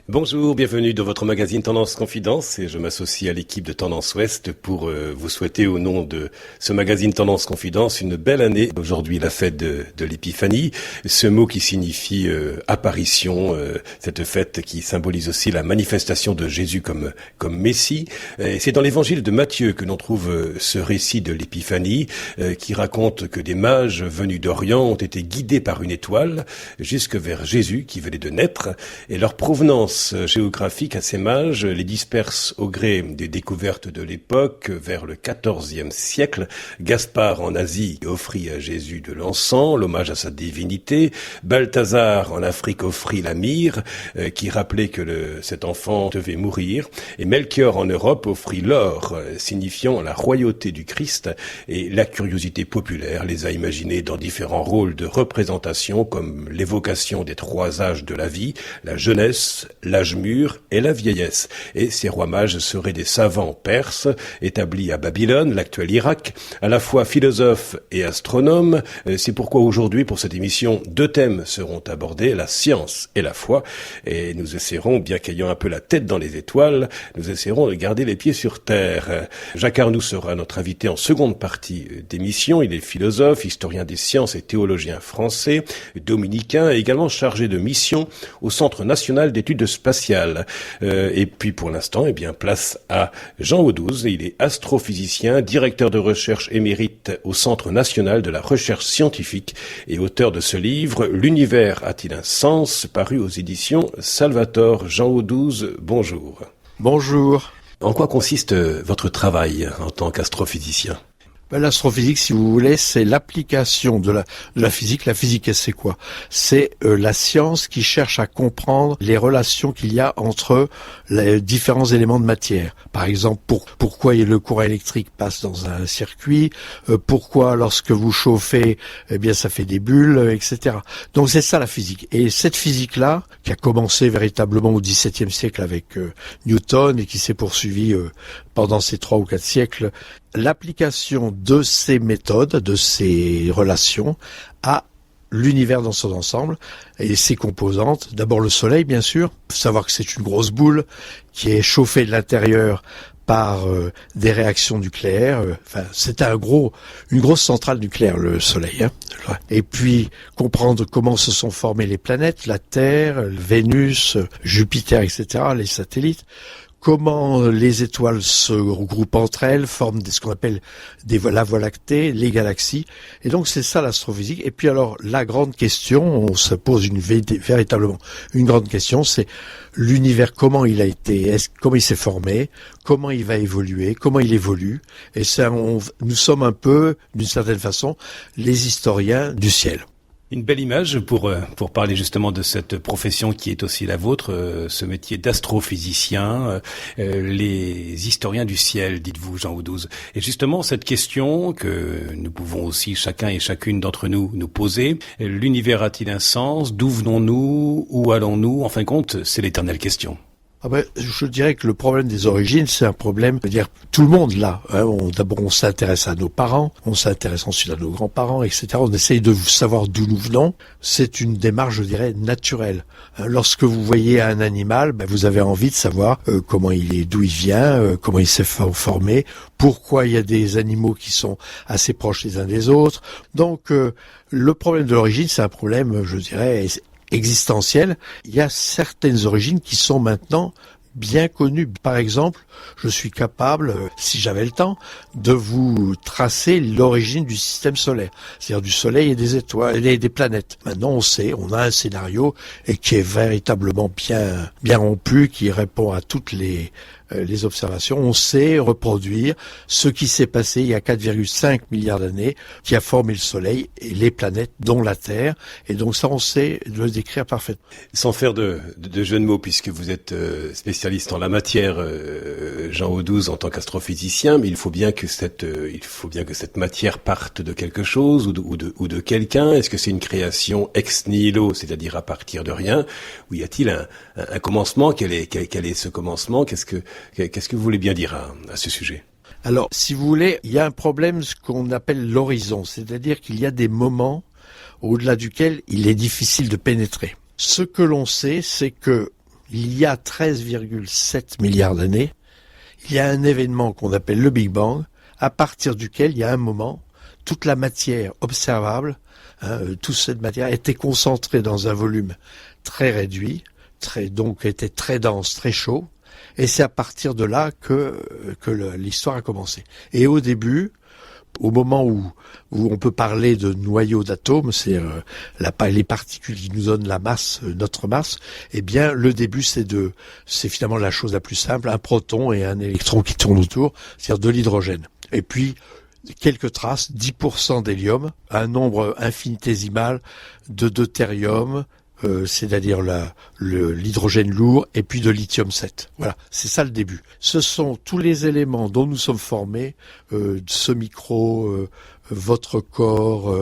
Bonjour, bienvenue dans votre magazine Tendance Confidence et je m'associe à l'équipe de Tendance Ouest pour vous souhaiter au nom de ce magazine Tendance Confidence une belle année. Aujourd'hui la fête de l'Épiphanie, ce mot qui signifie apparition, cette fête qui symbolise aussi la manifestation de Jésus comme Messie. Et c'est dans l'évangile de Matthieu que l'on trouve ce récit de l'Épiphanie qui raconte que des mages venus d'Orient ont été guidés par une étoile jusque vers Jésus qui venait de naître et leur provenance géographique à ces mages les disperse au gré des découvertes de l'époque. Vers le XIVe siècle, Gaspard en Asie offrit à Jésus de l'encens, l'hommage à sa divinité. Balthazar en Afrique offrit la myrrhe, qui rappelait que cet enfant devait mourir. Et Melchior en Europe offrit l'or, signifiant la royauté du Christ. Et la curiosité populaire les a imaginés dans différents rôles de représentation, comme l'évocation des trois âges de la vie, la jeunesse, l'âge mûr et la vieillesse. Et ces rois mages seraient des savants perses établis à Babylone, l'actuel Irak, à la fois philosophes et astronomes. C'est pourquoi aujourd'hui, pour cette émission, deux thèmes seront abordés, la science et la foi. Et nous essaierons, bien qu'ayant un peu la tête dans les étoiles, nous essaierons de garder les pieds sur terre. Jacques Arnoux sera notre invité en seconde partie d'émission. Il est philosophe, historien des sciences et théologien français, dominicain et également chargé de mission au Centre national d'études spatiales. Et puis pour l'instant, place à Jean Audouze. Il est astrophysicien, directeur de recherche émérite au Centre national de la recherche scientifique et auteur de ce livre, L'univers a-t-il un sens, paru aux éditions Salvator. Jean Audouze, bonjour. Bonjour. En quoi consiste votre travail en tant qu'astrophysicien ? L'astrophysique, si vous voulez, c'est l'application de la physique. La physique, c'est quoi ? C'est la science qui cherche à comprendre les relations qu'il y a entre les différents éléments de matière. Par exemple, pourquoi le courant électrique passe dans un circuit, pourquoi lorsque vous chauffez, ça fait des bulles, etc. Donc c'est ça la physique. Et cette physique-là, qui a commencé véritablement au XVIIe siècle avec Newton et qui s'est poursuivie pendant ces 3 ou 4 siècles, l'application de ces méthodes, de ces relations à l'univers dans son ensemble et ses composantes. D'abord le Soleil, bien sûr. Il faut savoir que c'est une grosse boule qui est chauffée de l'intérieur par des réactions nucléaires. C'est une grosse centrale nucléaire, le Soleil. Et puis, comprendre comment se sont formées les planètes, la Terre, Vénus, Jupiter, etc., les satellites. Comment les étoiles se regroupent entre elles, forment ce qu'on appelle la Voie lactée, les galaxies. Et donc c'est ça l'astrophysique. Et puis alors la grande question, on se pose véritablement une grande question, c'est l'univers, comment il a été, comment il s'est formé, comment il va évoluer, comment il évolue. Et ça, nous sommes un peu, d'une certaine façon, les historiens du ciel. Une belle image pour parler justement de cette profession qui est aussi la vôtre, ce métier d'astrophysicien, les historiens du ciel, dites-vous, Jean Audouze. Et justement, cette question que nous pouvons aussi chacun et chacune d'entre nous poser, l'univers a-t-il un sens ? D'où venons-nous ? Où allons-nous ? En fin de compte, c'est l'éternelle question. Je dirais que le problème des origines, c'est un problème, tout le monde là. D'abord, on s'intéresse à nos parents, on s'intéresse ensuite à nos grands-parents, etc. On essaye de savoir d'où nous venons. C'est une démarche, je dirais, naturelle. Lorsque vous voyez un animal, vous avez envie de savoir comment il est, d'où il vient, comment il s'est formé, pourquoi il y a des animaux qui sont assez proches les uns des autres. Donc, le problème de l'origine, c'est un problème, je dirais, existentielle. Il y a certaines origines qui sont maintenant bien connues. Par exemple, je suis capable, si j'avais le temps, de vous tracer l'origine du système solaire. C'est-à-dire du Soleil et des étoiles et des planètes. Maintenant, on sait, on a un scénario et qui est véritablement bien rompu, qui répond à toutes les observations. On sait reproduire ce qui s'est passé il y a 4,5 milliards d'années, qui a formé le Soleil et les planètes, dont la Terre. Et donc ça, on sait le décrire parfaitement. Sans faire de jeu de mots, puisque vous êtes spécialiste en la matière, Jean Audouze, en tant qu'astrophysicien, mais il faut bien que cette matière parte de quelque chose ou de quelqu'un. Est-ce que c'est une création ex nihilo, c'est-à-dire à partir de rien, ou y a-t-il un commencement? Quel est ce commencement? Qu'est-ce que vous voulez bien dire à ce sujet? Alors, si vous voulez, il y a un problème, ce qu'on appelle l'horizon, c'est-à-dire qu'il y a des moments au-delà duquel il est difficile de pénétrer. Ce que l'on sait, c'est que il y a 13,7 milliards d'années, il y a un événement qu'on appelle le Big Bang, à partir duquel, il y a un moment, toute la matière observable, toute cette matière était concentrée dans un volume très réduit, donc était très dense, très chaud, et c'est à partir de là que l'histoire a commencé. Et au début, au moment où on peut parler de noyau d'atomes, c'est les particules qui nous donnent la masse, notre masse, eh bien le début c'est finalement la chose la plus simple, un proton et un électron qui tournent autour, c'est-à-dire de l'hydrogène. Et puis quelques traces, 10% d'hélium, un nombre infinitésimal de deutérium, c'est-à-dire l'hydrogène lourd, et puis de lithium 7. Voilà, c'est ça le début. Ce sont tous les éléments dont nous sommes formés, ce micro, votre corps,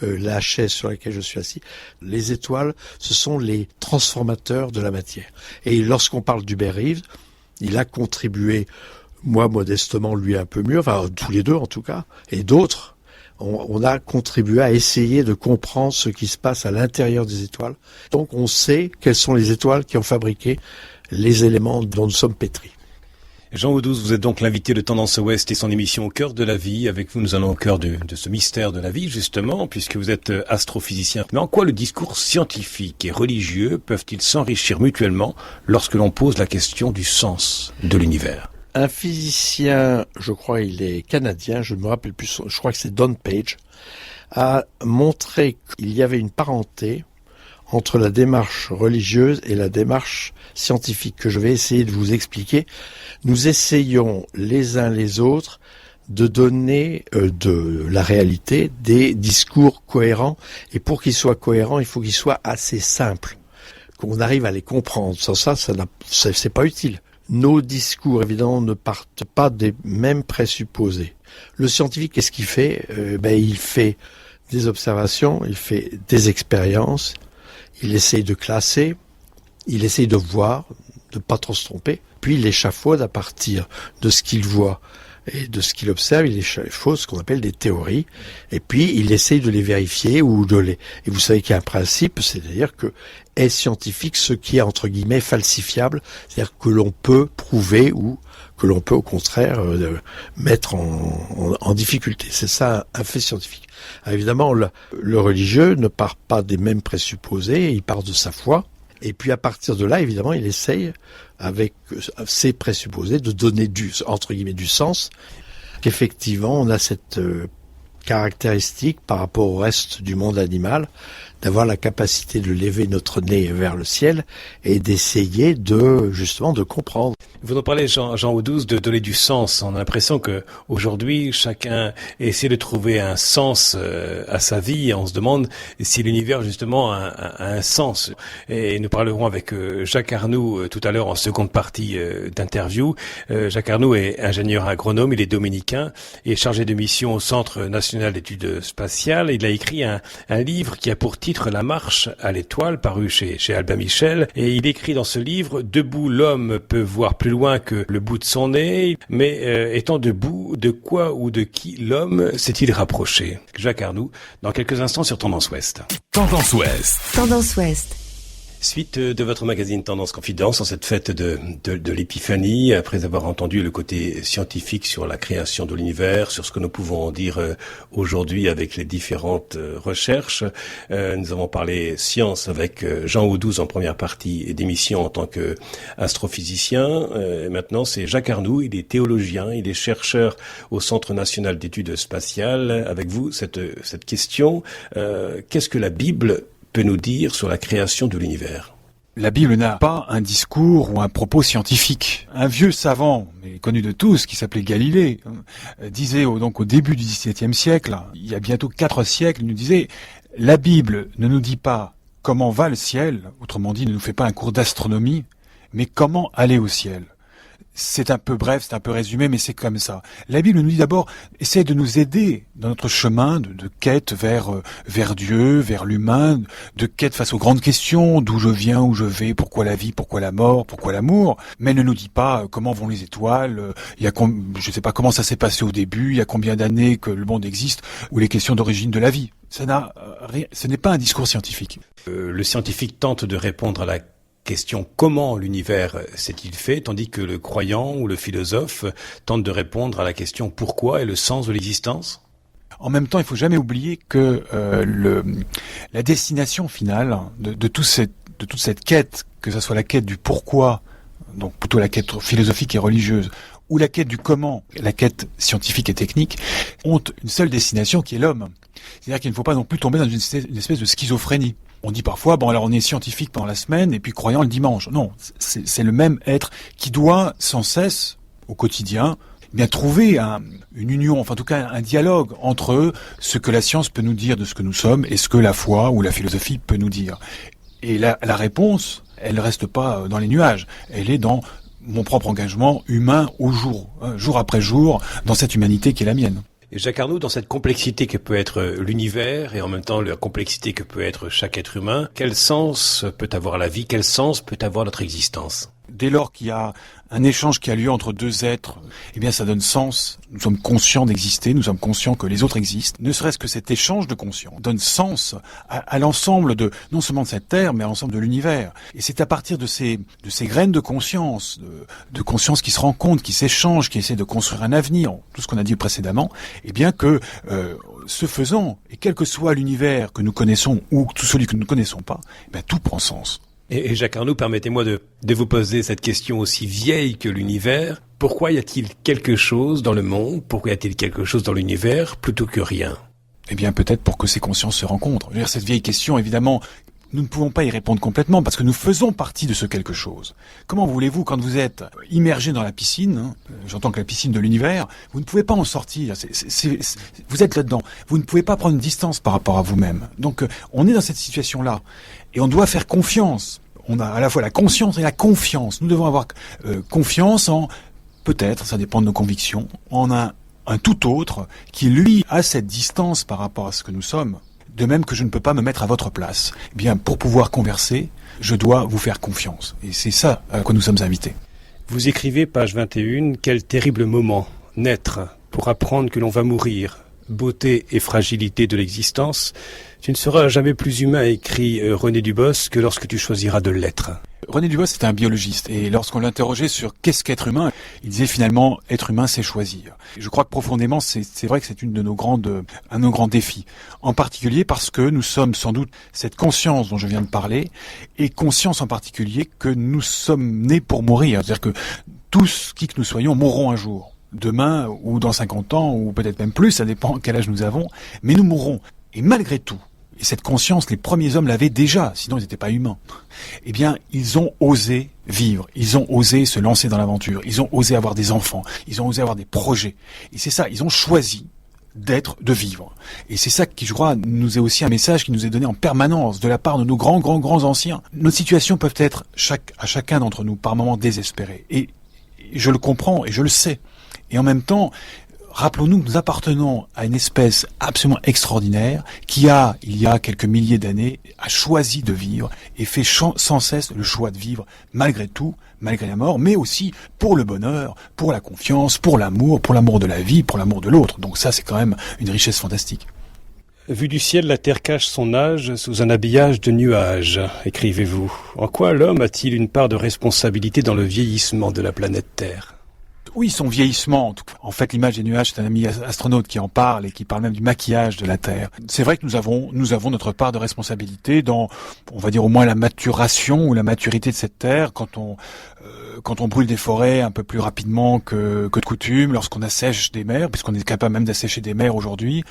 la chaise sur laquelle je suis assis. Les étoiles, ce sont les transformateurs de la matière. Et lorsqu'on parle d'Hubert Reeves, il a contribué, moi modestement, lui un peu mieux, enfin tous les deux en tout cas, et d'autres, on a contribué à essayer de comprendre ce qui se passe à l'intérieur des étoiles. Donc on sait quelles sont les étoiles qui ont fabriqué les éléments dont nous sommes pétris. Jean Audouze, vous êtes donc l'invité de Tendance Ouest et son émission Au cœur de la vie. Avec vous, nous allons au cœur de ce mystère de la vie, justement, puisque vous êtes astrophysicien. Mais en quoi le discours scientifique et religieux peuvent-ils s'enrichir mutuellement lorsque l'on pose la question du sens de l'univers ? Un physicien, je crois il est canadien, je ne me rappelle plus, je crois que c'est Don Page, a montré qu'il y avait une parenté entre la démarche religieuse et la démarche scientifique que je vais essayer de vous expliquer. Nous essayons les uns les autres de donner de la réalité des discours cohérents, et pour qu'ils soient cohérents, il faut qu'ils soient assez simples, qu'on arrive à les comprendre. Sans ça, c'est pas utile. Nos discours, évidemment, ne partent pas des mêmes présupposés. Le scientifique, qu'est-ce qu'il fait ? Il fait des observations, il fait des expériences, il essaye de classer, il essaye de voir, de pas trop se tromper, puis il échafaude à partir de ce qu'il voit et de ce qu'il observe, il échafaude ce qu'on appelle des théories, et puis il essaye de les vérifier et vous savez qu'il y a un principe, c'est-à-dire que est scientifique ce qui est entre guillemets falsifiable, c'est-à-dire que l'on peut prouver ou que l'on peut au contraire mettre en difficulté. C'est ça un fait scientifique. Alors, évidemment, le religieux ne part pas des mêmes présupposés, il part de sa foi. Et puis à partir de là, évidemment, il essaye, avec ses présupposés, de donner entre guillemets du sens. Qu'effectivement, on a cette caractéristique par rapport au reste du monde animal, d'avoir la capacité de lever notre nez vers le ciel et d'essayer justement de comprendre. Vous en parlez, Jean Audouze, de donner du sens. On a l'impression que aujourd'hui, chacun essaie de trouver un sens à sa vie, et on se demande si l'univers justement a un sens. Et nous parlerons avec Jacques Arnoux tout à l'heure en seconde partie d'interview. Jacques Arnoux est ingénieur agronome, il est dominicain et chargé de mission au Centre national d'études spatiales. Il a écrit un livre qui a pour titre La marche à l'étoile, paru chez Albin Michel. Et il écrit dans ce livre: debout, l'homme peut voir plus loin que le bout de son nez, mais étant debout, de quoi ou de qui l'homme s'est-il rapproché? Jacques Arnoux, dans quelques instants sur Tendance Ouest. Tendance Ouest. Tendance Ouest. Suite de votre magazine Tendance Confidence en cette fête de l'épiphanie, après avoir entendu le côté scientifique sur la création de l'univers, sur ce que nous pouvons en dire aujourd'hui avec les différentes recherches. Nous avons parlé science avec Jean Audouze en première partie d'émission en tant que astrophysicien. Maintenant, c'est Jacques Arnoux, il est théologien, il est chercheur au Centre national d'études spatiales. Avec vous, cette question, qu'est-ce que la Bible peut nous dire sur la création de l'univers? La Bible n'a pas un discours ou un propos scientifique. Un vieux savant, mais connu de tous, qui s'appelait Galilée, disait donc au début du XVIIe siècle, il y a bientôt 4 siècles, il nous disait: la Bible ne nous dit pas comment va le ciel, autrement dit, ne nous fait pas un cours d'astronomie, mais comment aller au ciel. C'est un peu bref, c'est un peu résumé, mais c'est comme ça. La Bible nous dit d'abord, essaie de nous aider dans notre chemin de quête vers Dieu, vers l'humain, de quête face aux grandes questions, d'où je viens, où je vais, pourquoi la vie, pourquoi la mort, pourquoi l'amour. Mais elle ne nous dit pas comment vont les étoiles, je ne sais pas comment ça s'est passé au début, il y a combien d'années que le monde existe, ou les questions d'origine de la vie. Ce n'est pas un discours scientifique. Le scientifique tente de répondre à la question comment l'univers s'est-il fait, tandis que le croyant ou le philosophe tente de répondre à la question pourquoi et le sens de l'existence? En même temps, il faut jamais oublier que la destination finale de toute cette quête, que ce soit la quête du pourquoi, donc plutôt la quête philosophique et religieuse, ou la quête du comment, la quête scientifique et technique, ont une seule destination qui est l'homme. C'est-à-dire qu'il ne faut pas non plus tomber dans une espèce de schizophrénie. On dit parfois, bon alors on est scientifique pendant la semaine et puis croyant le dimanche. Non, c'est le même être qui doit sans cesse, au quotidien, bien trouver une union, enfin en tout cas un dialogue entre ce que la science peut nous dire de ce que nous sommes et ce que la foi ou la philosophie peut nous dire. Et la réponse, elle ne reste pas dans les nuages, elle est dans mon propre engagement humain au jour après jour, dans cette humanité qui est la mienne. Et Jacques Arnaud, dans cette complexité que peut être l'univers et en même temps la complexité que peut être chaque être humain, quel sens peut avoir la vie, quel sens peut avoir notre existence? Dès lors qu'il y a un échange qui a lieu entre deux êtres, eh bien ça donne sens. Nous sommes conscients d'exister, nous sommes conscients que les autres existent. Ne serait-ce que cet échange de conscience donne sens à l'ensemble non seulement de cette terre, mais à l'ensemble de l'univers. Et c'est à partir de ces graines de conscience qui se rencontrent, qui s'échangent, qui essaient de construire un avenir, tout ce qu'on a dit précédemment, eh bien que ce faisant, et quel que soit l'univers que nous connaissons ou tout celui que nous ne connaissons pas, eh bien tout prend sens. Et Jacques Arnaud, permettez-moi de vous poser cette question aussi vieille que l'univers. Pourquoi y a-t-il quelque chose dans le monde, pourquoi y a-t-il quelque chose dans l'univers plutôt que rien? Eh bien peut-être pour que ces consciences se rencontrent. Je veux dire, cette vieille question, évidemment, nous ne pouvons pas y répondre complètement parce que nous faisons partie de ce quelque chose. Comment voulez-vous, quand vous êtes immergé dans la piscine, j'entends que la piscine de l'univers, vous ne pouvez pas en sortir, vous êtes là-dedans, vous ne pouvez pas prendre une distance par rapport à vous-même. Donc on est dans cette situation-là et on doit faire confiance. On a à la fois la conscience et la confiance. Nous devons avoir confiance en, peut-être, ça dépend de nos convictions, en un tout autre qui, lui, a cette distance par rapport à ce que nous sommes. De même que je ne peux pas me mettre à votre place. Eh bien, pour pouvoir converser, je dois vous faire confiance. Et c'est ça à quoi nous sommes invités. Vous écrivez, page 21, quel terrible moment, naître, pour apprendre que l'on va mourir. Beauté et fragilité de l'existence, tu ne seras jamais plus humain, écrit René Dubos, que lorsque tu choisiras de l'être. René Dubos était un biologiste et lorsqu'on l'interrogeait sur qu'est-ce qu'être humain, il disait finalement être humain c'est choisir. Je crois que profondément c'est vrai que c'est un de nos grands défis. En particulier parce que nous sommes sans doute cette conscience dont je viens de parler et conscience en particulier que nous sommes nés pour mourir. C'est-à-dire que tous, qui que nous soyons, mourrons un jour. Demain ou dans 50 ans ou peut-être même plus, ça dépend quel âge nous avons, mais nous mourrons. Et malgré tout, et cette conscience, les premiers hommes l'avaient déjà, sinon ils n'étaient pas humains, eh bien, ils ont osé vivre, ils ont osé se lancer dans l'aventure, ils ont osé avoir des enfants, ils ont osé avoir des projets. Et c'est ça, ils ont choisi de vivre. Et c'est ça qui, je crois, nous est aussi un message qui nous est donné en permanence de la part de nos grands anciens. Nos situations peuvent être, à chacun d'entre nous, par moments désespérées. Et je le comprends et je le sais. Et en même temps, rappelons-nous que nous appartenons à une espèce absolument extraordinaire qui il y a quelques milliers d'années, a choisi de vivre et fait sans cesse le choix de vivre malgré tout, malgré la mort, mais aussi pour le bonheur, pour la confiance, pour l'amour de la vie, pour l'amour de l'autre. Donc ça, c'est quand même une richesse fantastique. Vue du ciel, la terre cache son âge sous un habillage de nuages, écrivez-vous. En quoi l'homme a-t-il une part de responsabilité dans le vieillissement de la planète Terre ? Oui, son vieillissement. En fait, l'image des nuages, c'est un ami astronaute qui en parle et qui parle même du maquillage de la Terre. C'est vrai que nous avons notre part de responsabilité dans, on va dire au moins la maturation ou la maturité de cette Terre quand on brûle des forêts un peu plus rapidement que de coutume, lorsqu'on assèche des mers, puisqu'on est capable même d'assécher des mers aujourd'hui,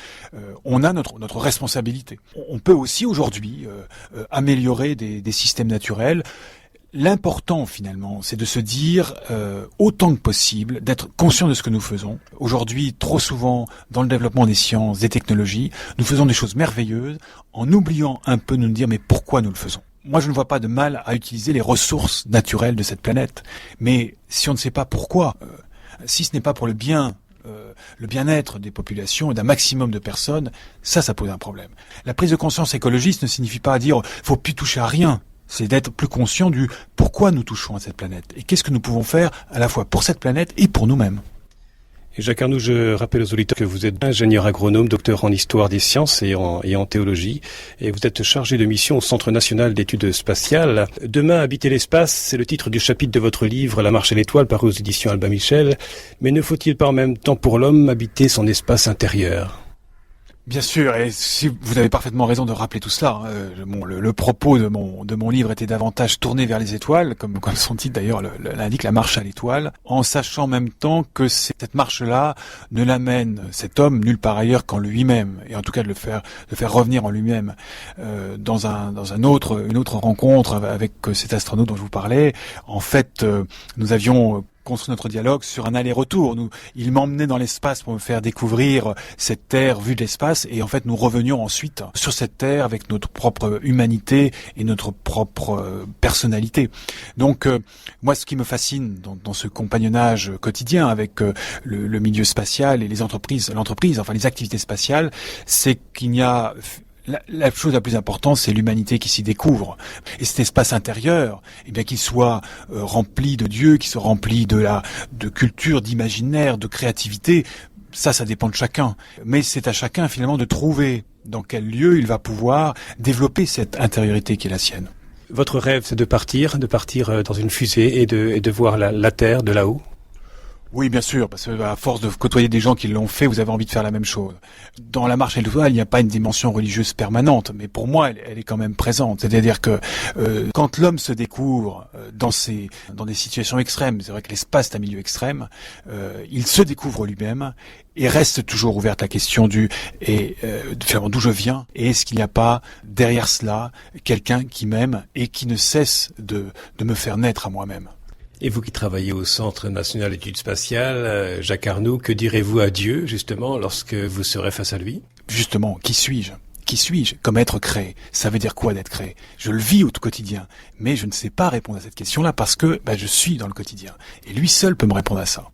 on a notre responsabilité. On peut aussi aujourd'hui améliorer des systèmes naturels. L'important finalement, c'est de se dire autant que possible, d'être conscient de ce que nous faisons. Aujourd'hui, trop souvent, dans le développement des sciences, des technologies, nous faisons des choses merveilleuses en oubliant un peu de nous dire mais pourquoi nous le faisons. Moi, je ne vois pas de mal à utiliser les ressources naturelles de cette planète. Mais si on ne sait pas pourquoi, si ce n'est pas pour le bien-être des populations et d'un maximum de personnes, ça pose un problème. La prise de conscience écologiste ne signifie pas dire faut plus toucher à rien. C'est d'être plus conscient du pourquoi nous touchons à cette planète et qu'est-ce que nous pouvons faire à la fois pour cette planète et pour nous-mêmes. Et Jacques Arnoux, je rappelle aux auditeurs que vous êtes ingénieur agronome, docteur en histoire des sciences et en théologie, et vous êtes chargé de mission au Centre national d'études spatiales. Demain, habiter l'espace, c'est le titre du chapitre de votre livre La marche à l'étoile, paru aux éditions Albin Michel. Mais ne faut-il pas en même temps pour l'homme habiter son espace intérieur ? Bien sûr, et si vous avez parfaitement raison de rappeler tout cela. Le propos de mon livre était davantage tourné vers les étoiles, comme son titre d'ailleurs l'indique, la marche à l'étoile, en sachant en même temps que cette marche-là ne l'amène cet homme nulle part ailleurs qu'en lui-même, et en tout cas de le faire revenir en lui-même. Dans une autre rencontre avec cet astronaute dont je vous parlais, en fait, nous avions construit notre dialogue sur un aller-retour. Il m'emmenait dans l'espace pour me faire découvrir cette Terre vue de l'espace, et en fait nous revenions ensuite sur cette Terre avec notre propre humanité et notre propre personnalité. Donc moi, ce qui me fascine dans ce compagnonnage quotidien avec le milieu spatial et l'entreprise, enfin les activités spatiales, c'est qu'il y a la chose la plus importante, c'est l'humanité qui s'y découvre. Et cet espace intérieur, eh bien qu'il soit rempli de Dieu, qu'il soit rempli de culture, d'imaginaire, de créativité, ça dépend de chacun. Mais c'est à chacun finalement de trouver dans quel lieu il va pouvoir développer cette intériorité qui est la sienne. Votre rêve, c'est de partir dans une fusée et de voir la Terre de là-haut ? Oui, bien sûr, parce que à force de côtoyer des gens qui l'ont fait, vous avez envie de faire la même chose. Dans la marche à l'étoile, il n'y a pas une dimension religieuse permanente, mais pour moi, elle est quand même présente. C'est-à-dire que quand l'homme se découvre dans des situations extrêmes, c'est vrai que l'espace est un milieu extrême, il se découvre lui-même et reste toujours ouverte la question finalement d'où je viens, et est-ce qu'il n'y a pas derrière cela quelqu'un qui m'aime et qui ne cesse de me faire naître à moi-même. Et vous qui travaillez au Centre national d'études spatiales, Jacques Arnoux, que direz-vous à Dieu, justement, lorsque vous serez face à lui ? Justement, qui suis-je ? Qui suis-je comme être créé ? Ça veut dire quoi d'être créé ? Je le vis au quotidien, mais je ne sais pas répondre à cette question-là parce que je suis dans le quotidien. Et lui seul peut me répondre à ça.